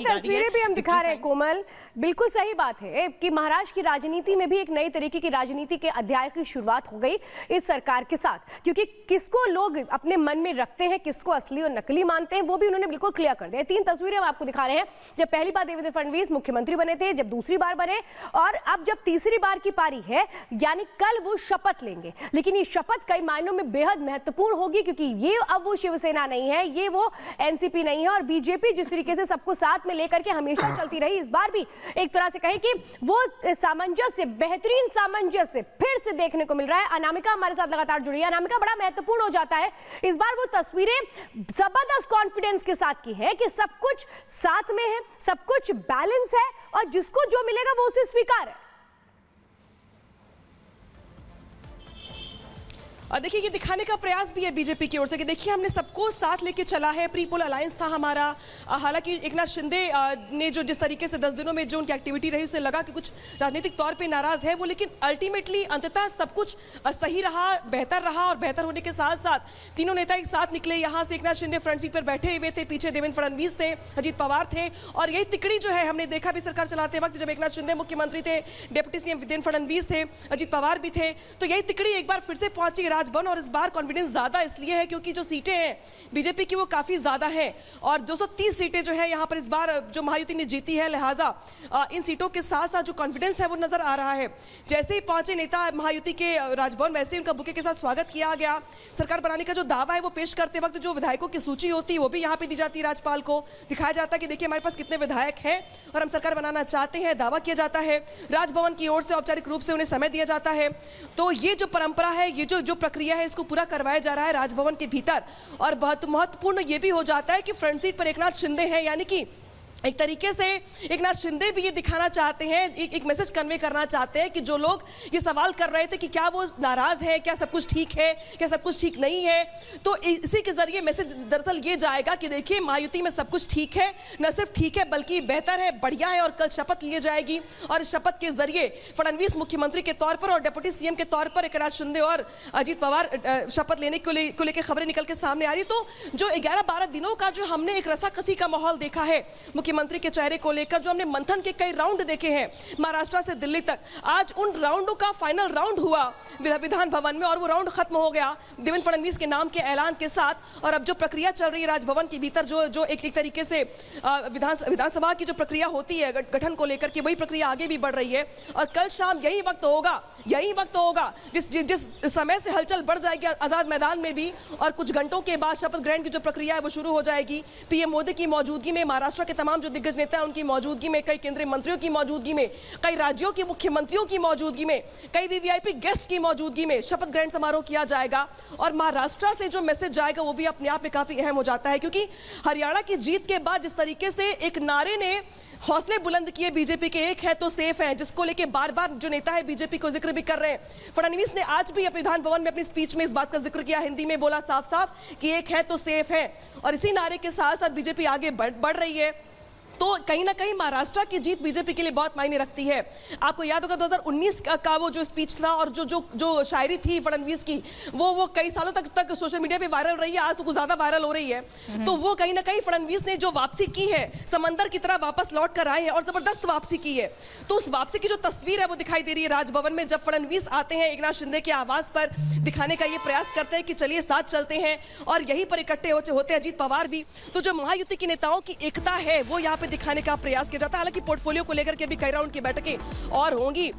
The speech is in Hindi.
तस्वीरें भी हम दिखा रहे हैं कोमल, बिल्कुल सही बात है कि महाराष्ट्र की राजनीति में भी एक नई तरीके की राजनीति के अध्याय की शुरुआत हो गई इस सरकार के साथ, क्योंकि किसको लोग अपने मन में रखते हैं, किसको असली और नकली मानते हैं, वो भी उन्होंने बिल्कुल क्लियर कर दिया। 3 तस्वीरें हम आपको दिखा रहे हैं। जब पहली बार देवेंद्र फडणवीस मुख्यमंत्री बने थे, जब दूसरी बार बने, और अब जब तीसरी बार की पारी है, यानी कल वो शपथ लेंगे। लेकिन ये शपथ कई मायनों में बेहद महत्वपूर्ण होगी, क्योंकि ये अब वो शिवसेना नहीं है, ये वो एनसीपी नहीं है, और बीजेपी जिस तरीके से सबको साथ में लेकर के हमेशा चलती रही, इस बार भी एक तरह से कहें कि वो सामंजस्य, बेहतरीन सामंजस्य फिर से देखने को मिल रहा है। अनामिका हमारे साथ लगातार जुड़ी है। अनामिका, बड़ा महत्वपूर्ण हो जाता है इस बार, वो तस्वीरें जबरदस्त कॉन्फिडेंस के साथ की है कि सब कुछ साथ में है, सब कुछ बैलेंस है, और जिसको जो मिलेगा वो उसे स्वीकार है। और देखिए, ये दिखाने का प्रयास भी है बीजेपी की ओर से कि देखिए हमने सबको साथ लेके चला है। प्री पोल अलायंस था हमारा। हालांकि एकनाथ शिंदे ने जो जिस तरीके से 10 दिनों में जो उनकी एक्टिविटी रही, उससे लगा कि कुछ राजनीतिक तौर पे नाराज है वो, लेकिन अल्टीमेटली अंततः सब कुछ सही रहा, बेहतर रहा। और बेहतर होने के साथ साथ तीनों नेता एक साथ निकले। यहाँ से एकनाथ शिंदे फ्रंट सीट पर बैठे हुए थे, पीछे देवेंद्र फडणवीस थे, अजीत पवार थे, और यही तिकड़ी जो है हमने देखा भी सरकार चलाते वक्त, जब एकनाथ शिंदे मुख्यमंत्री थे, डिप्टी सीएम देवेंद्र फडणवीस थे, अजीत पवार भी थे, तो यही तिकड़ी एक बार फिर से पहुंची राजभवन। और इस बार कॉन्फिडेंस ज्यादा इसलिए है क्योंकि जो सीटें हैं बीजेपी की वो काफी ज्यादा हैं, और 230 सीटें जो है यहाँ पर इस बार जो महायुति ने जीती है, लिहाजा इन सीटों के साथ साथ जो कॉन्फिडेंस है वो नजर आ रहा है। जैसे ही पहुंचे नेता महायुति के राजभवन, वैसे ही उनका बुके के साथ स्वागत किया गया। सरकार बनाने का जो दावा है वो पेश करते वक्त जो विधायकों की सूची होती है वो भी यहाँ पे दी जाती है। राज्यपाल को दिखाया जाता है कि देखिए हमारे पास कितने विधायक हैं और हम सरकार बनाना चाहते हैं, दावा किया जाता है। राजभवन की ओर से औपचारिक रूप से उन्हें समय दिया जाता है। तो ये जो परंपरा है, ये जो प्रक्रिया है, इसको पूरा करवाया जा रहा है राजभवन के भीतर। और बहुत महत्वपूर्ण ये भी हो जाता है कि फ्रंट सीट पर एकनाथ शिंदे हैं, यानी कि एक तरीके से एकनाथ शिंदे भी ये दिखाना चाहते हैं, एक मैसेज कन्वे करना चाहते हैं कि जो लोग ये सवाल कर रहे थे कि क्या वो नाराज है, क्या सब कुछ ठीक है, क्या सब कुछ ठीक नहीं है, तो इसी के जरिए मैसेज दरअसल ये जाएगा कि देखिए महायुति में सब कुछ ठीक है, न सिर्फ ठीक है बल्कि बेहतर है, बढ़िया है। और कल शपथ ली जाएगी, और इस शपथ के जरिए फडणवीस मुख्यमंत्री के तौर पर और डिप्टी सीएम के तौर पर एकनाथ शिंदे और अजीत पवार शपथ लेने को लेकर खबरें निकल के सामने आ रही। तो जो 11-12 दिनों का जो हमने एक रसाकसी का माहौल देखा है मुख्यमंत्री के चेहरे को लेकर, जो हमने मंथन के कई राउंड देखे हैं महाराष्ट्र से दिल्ली तक, आज उन राउंडों का फाइनल राउंड हुआ विधान भवन में, और वो राउंड खत्म हो गया देवेंद्र फडणवीस के नाम के ऐलान के साथ। और अब जो प्रक्रिया चल रही है राजभवन के भीतर, जो एक तरीके से विधानसभा की जो प्रक्रिया होती है गठन को लेकर के, वही प्रक्रिया आगे भी बढ़ रही है। और कल शाम यही वक्त होगा जिस समय से हलचल बढ़ जाएगी आजाद मैदान में भी, और कुछ घंटों के बाद शपथ ग्रहण की जो प्रक्रिया है वो शुरू हो जाएगी। पीएम मोदी की मौजूदगी में, महाराष्ट्र के तमाम जो दिग्गज नेता हैं उनकी मौजूदगी में, कई केंद्रीय मंत्रियों की मौजूदगी में, कई राज्यों के मुख्यमंत्रियों की मौजूदगी में, कई वीवीआईपी गेस्ट की मौजूदगी में शपथ ग्रहण समारोह किया जाएगा। और महाराष्ट्र से जो मैसेज जाएगा वो भी अपने आप में काफी अहम हो जाता है, क्योंकि हरियाणा की जीत के बाद जिस तरीके से एक नारे ने हौसले बुलंद किए बीजेपी के, एक है तो सेफ है, जिसको लेके बार बार जो नेता है बीजेपी को जिक्र भी कर रहे हैं। फडणवीस ने आज भी अपने विधान भवन में अपनी स्पीच में इस बात का जिक्र किया, हिंदी में बोला साफ साफ कि एक है तो सेफ है। और इसी नारे के साथ साथ बीजेपी आगे बढ़ रही है। तो कहीं ना कहीं महाराष्ट्र की जीत बीजेपी के लिए बहुत मायने रखती है। आपको याद होगा 2019 का वो जो स्पीच था और जो शायरी थी फडणवीस की, वो कई सालों तक सोशल मीडिया पे वायरल रही है, आज तो कुछ ज्यादा वायरल हो रही है। तो वो कहीं ना कहीं फडणवीस ने जो वापसी की है, समंदर की तरह वापस लौट कर आए हैं और जबरदस्त वापसी की है। तो उस वापसी की जो तस्वीर है वो दिखाई दे रही है राजभवन में, जब फडणवीस आते हैं एकनाथ शिंदे के आवास पर, दिखाने का ये प्रयास करते हैं कि चलिए साथ चलते हैं, और यहीं पर इकट्ठे होते अजीत पवार भी। तो जो महायुति की नेताओं की एकता है वो यहाँ पे दिखाने का प्रयास किया जाता है। हालांकि पोर्टफोलियो को लेकर के भी कई राउंड की बैठकें और होंगी।